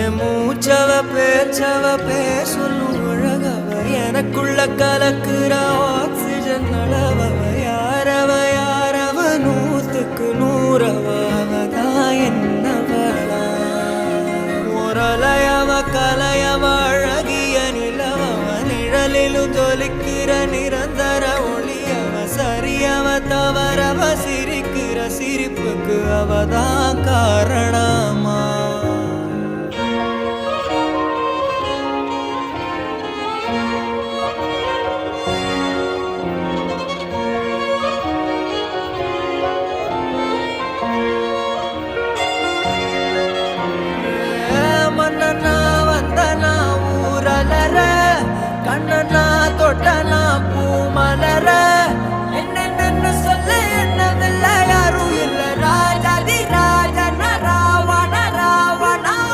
என் மூச்சவ பேர் சொல்லும் அழகவ எனக்குள்ள கலக்குற ஆக்சிஜன் அளவவ யாரவ நூத்துக்கு நூறவ அவதான் என்னவளா முரலையவ கலையவ அழகிய நிலவவ நிழலிலும் ஜொலிக்கிற நிரந்தர ஒளியவ சரியவ தவறவ சிரிக்கிற சிரிப்புக்கு அவதான் காரணமா மன்னனா வந்தனா ஊரலர கண்ணனா தொட்டனா பூமலர